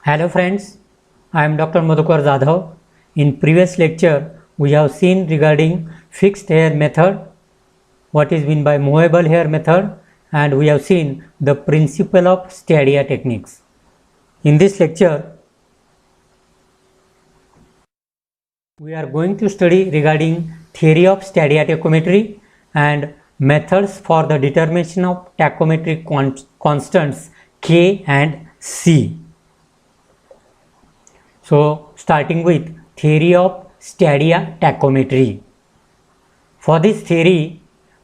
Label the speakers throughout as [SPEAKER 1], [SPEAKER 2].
[SPEAKER 1] Hello friends, I am Dr. Madhukar Jadhav. In previous lecture, we have seen regarding fixed hair method, what is meant by movable hair method, and we have seen the principle of Stadia techniques. In this lecture, we are going to study regarding theory of Stadia tachometry and methods for the determination of tachometric constants K and C. So, starting with theory of Stadia tachometry. For this theory,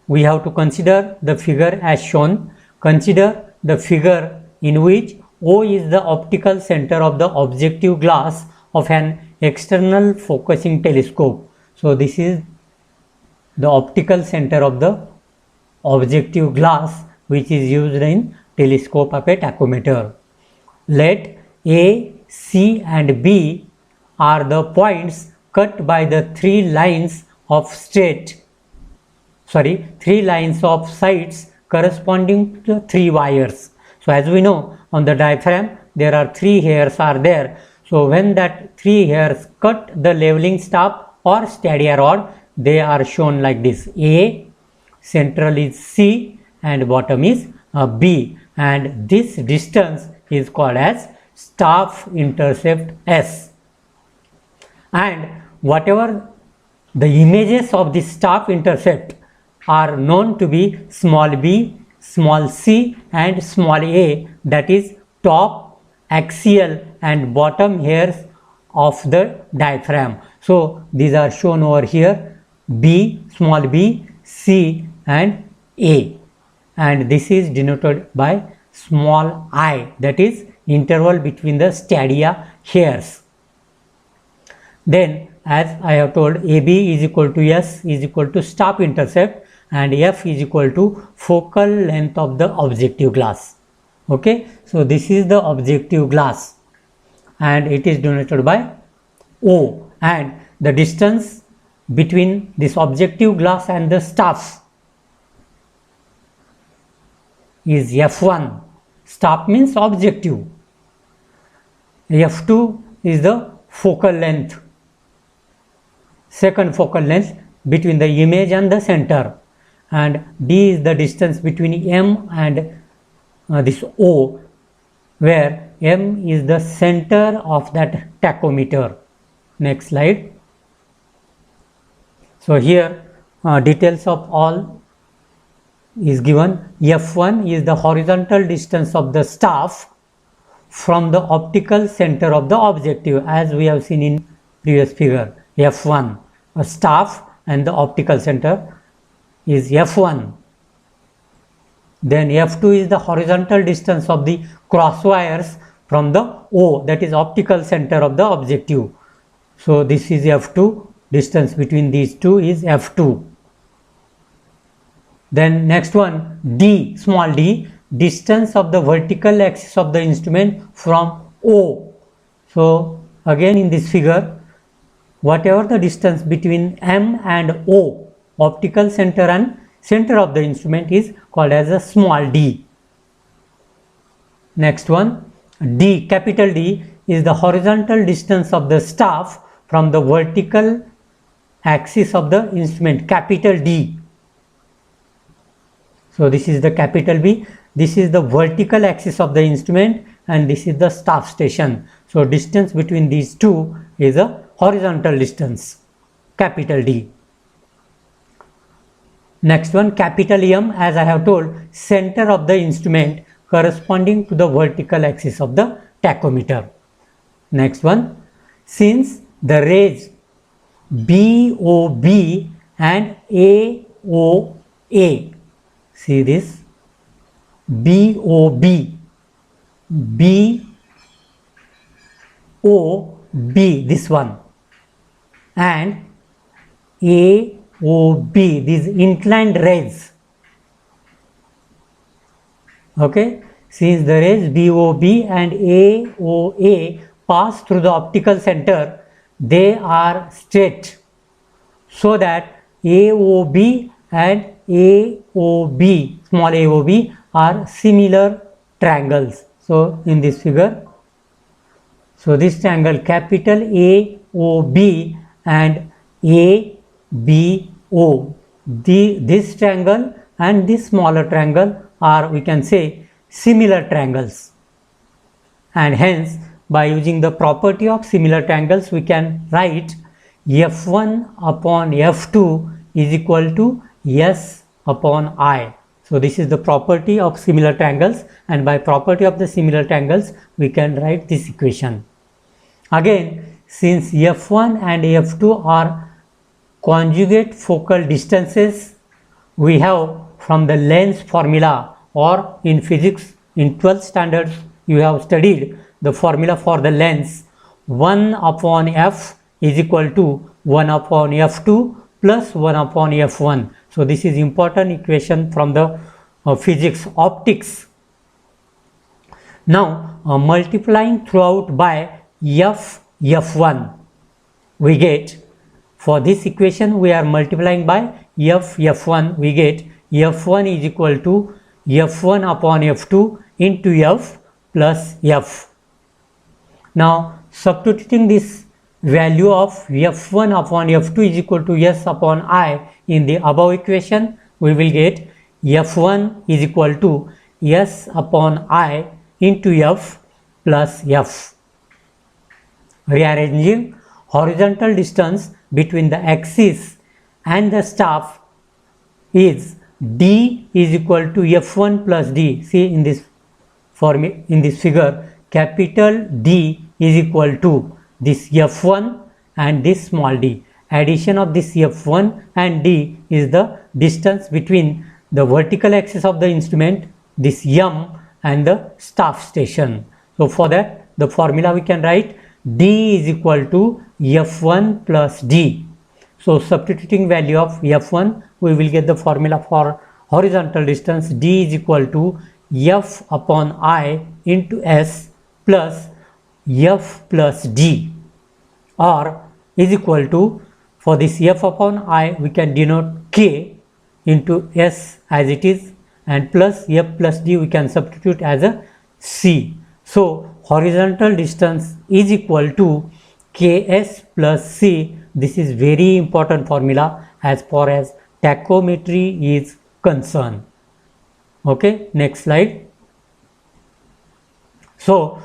[SPEAKER 1] we have to consider the figure as shown. Consider the figure in which O is the optical center of the objective glass of an external focusing telescope. So, this is the optical center of the objective glass which is used in telescope of a tachometer. Let A, C and B are the points cut by the three lines of sights corresponding to the three wires. So as we know, on the diaphragm there are three hairs are there. So when that three hairs cut the leveling staff or stadia rod, they are shown like this: A, central is C and bottom is B, and this distance is called as staff intercept S. And whatever the images of the staff intercept are known to be small b, small c and small a, that is top, axial and bottom hairs of the diaphragm. So these are shown over here: b, small b, c and a, and this is denoted by small I, that is interval between the stadia hairs. Then as I have told, AB is equal to S is equal to staff intercept and F is equal to focal length of the objective glass. Okay, so this is the objective glass and it is denoted by O, and the distance between this objective glass and the staff is F1. Staff means objective. F2 is the focal length, second focal length between the image and the center, and D is the distance between M and this O, where M is the center of that tachometer. Next slide. So here details of all is given. F1 is the horizontal distance of the staff from the optical center of the objective, as we have seen in previous figure. F1, a staff and the optical center is F1. Then F2 is the horizontal distance of the cross wires from the O, that is optical center of the objective. So this is F2, distance between these two is F2. Then next one, D, small d, distance of the vertical axis of the instrument from O. So again in this figure, whatever the distance between M and O, optical center and center of the instrument, is called as a small d. Next one, D, capital D, is the horizontal distance of the staff from the vertical axis of the instrument, capital D. So this is the capital B, this is the vertical axis of the instrument and this is the staff station. So distance between these two is a horizontal distance, capital D. Next one, capital M, as I have told, center of the instrument corresponding to the vertical axis of the tachometer. Next one, since the rays BOB and AOA, see this, BOB, BOB, this one, and AOB, these inclined rays. Okay, since the rays BOB and AOA pass through the optical center, they are straight, so that AOB and AOB, small AOB, are similar triangles. So in this figure, So this triangle capital AOB and ABO, this triangle and this smaller triangle are, we can say, similar triangles, and hence by using the property of similar triangles we can write F1 upon F2 is equal to S upon I. So this is the property of similar triangles, and by property of the similar triangles we can write this equation. Again, since F1 and F2 are conjugate focal distances, we have from the length formula, or in physics in 12th standard you have studied the formula for the length, 1 upon F is equal to 1 upon F2 plus 1 upon F1. So this is important equation from the physics optics. Now multiplying throughout by F1, we get, for this equation we are multiplying by F1, we get F1 is equal to F1 upon F2 into F plus F. Now substituting this value of F1 upon F2 is equal to S upon I in the above equation, we will get F1 is equal to S upon I into F plus F. Rearranging, horizontal distance between the axis and the staff is D is equal to F1 plus D. See in this figure, capital D is equal to this F1 and this small d. Addition of this F1 and D is the distance between the vertical axis of the instrument, this M, and the staff station. So for that the formula we can write D is equal to F1 plus D. So substituting value of F1, we will get the formula for horizontal distance, D is equal to F upon I into S plus F plus D, or is equal to, for this F upon I we can denote K into S as it is, and plus F plus D we can substitute as a C. So horizontal distance is equal to Ks plus C. This is very important formula as far as tachometry is concerned. Okay, next slide. So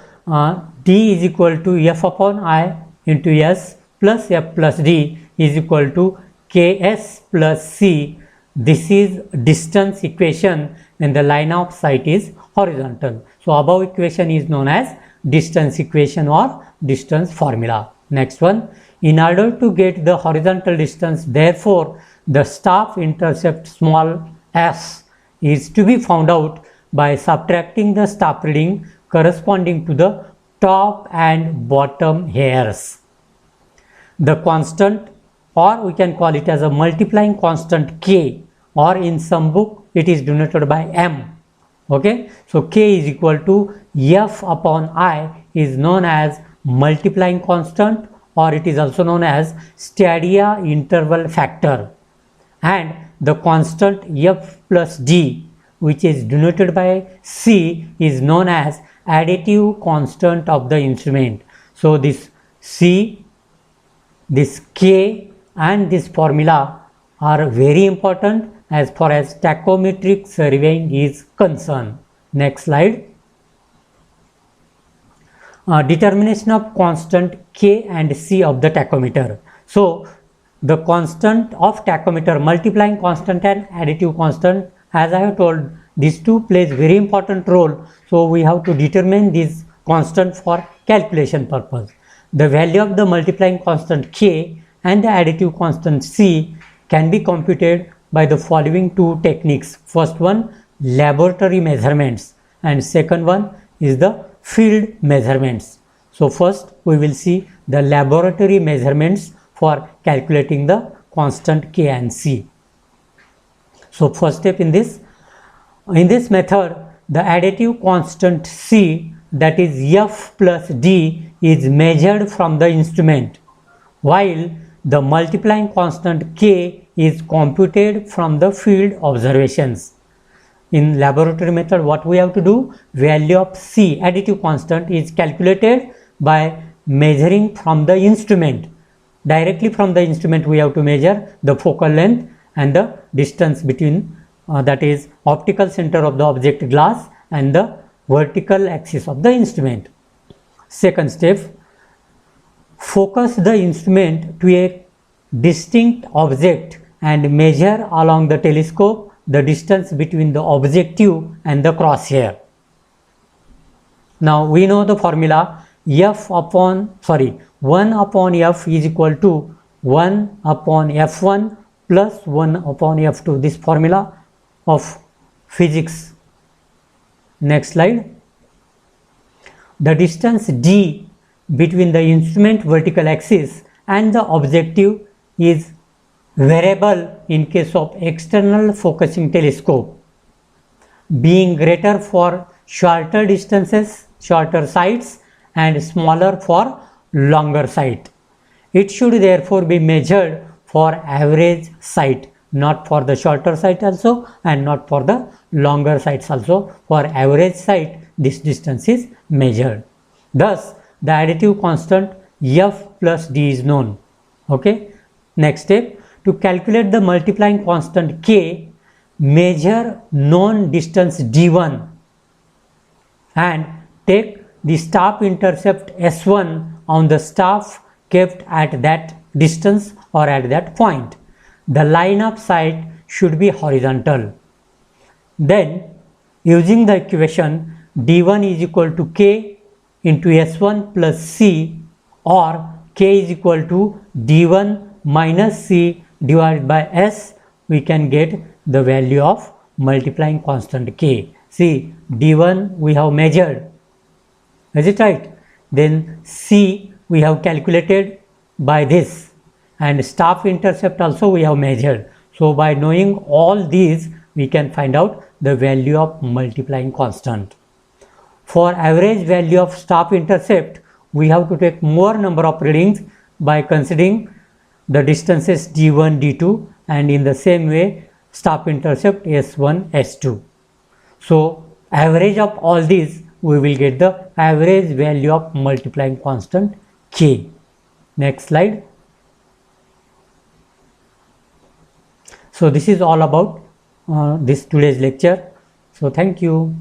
[SPEAKER 1] D is equal to F upon I into S plus F plus D is equal to Ks plus C. This is distance equation when the line of sight is horizontal. So above equation is known as distance equation or distance formula. Next one, in order to get the horizontal distance, therefore the staff intercept small s is to be found out by subtracting the staff reading corresponding to the top and bottom hairs. The constant, or we can call it as a multiplying constant K, or in some book it is denoted by M. Okay, so K is equal to F upon I is known as multiplying constant, or it is also known as stadia interval factor, and the constant F plus D, which is denoted by C, is known as additive constant of the instrument. So this C, this K and this formula are very important as far as tachometric surveying is concerned. Next slide. Determination of constant K and C of the tachometer. So the constant of tachometer, multiplying constant and additive constant, as I have told, these two plays very important role. So we have to determine this constant for calculation purpose. The value of the multiplying constant K and the additive constant C can be computed by the following two techniques. First one, laboratory measurements, and second one is the field measurements. So first we will see the laboratory measurements for calculating the constant K and C. So first step in this method, the additive constant C, that is F plus D, is measured from the instrument, while the multiplying constant K is computed from the field observations. In laboratory method, what we have to do, value of C, additive constant, is calculated by measuring from the instrument. Directly from the instrument we have to measure the focal length and the distance between that is optical center of the object glass and the vertical axis of the instrument. Second step, focus the instrument to a distinct object and measure along the telescope the distance between the objective and the crosshair. Now we know the formula 1 upon f is equal to 1 upon f1 plus 1 upon f2. This formula of physics. Next slide. The distance d between the instrument vertical axis and the objective is variable in case of external focusing telescope, being greater for shorter distances, shorter sights, and smaller for longer sight. It should therefore be measured for average sight, not for the shorter sight also and not for the longer sights also. For average sight this distance is measured. Thus the additive constant f plus d is known. Okay. Next step, to calculate the multiplying constant k, measure known distance d1 and take the staff intercept s1 on the staff kept at that distance or at that point. The line of sight should be horizontal. Then using the equation d1 is equal to k into s1 plus c, or k is equal to d1 minus c divided by s, we can get the value of multiplying constant k. See, d1 we have measured, is it right? Then c we have calculated by this, and staff intercept also we have measured. So by knowing all these we can find out the value of multiplying constant. For average value of staff intercept we have to take more number of readings by considering the distances d1, d2, and in the same way staff intercept s1, s2. So average of all these we will get the average value of multiplying constant k. Next slide. So this is all about this today's lecture. So thank you.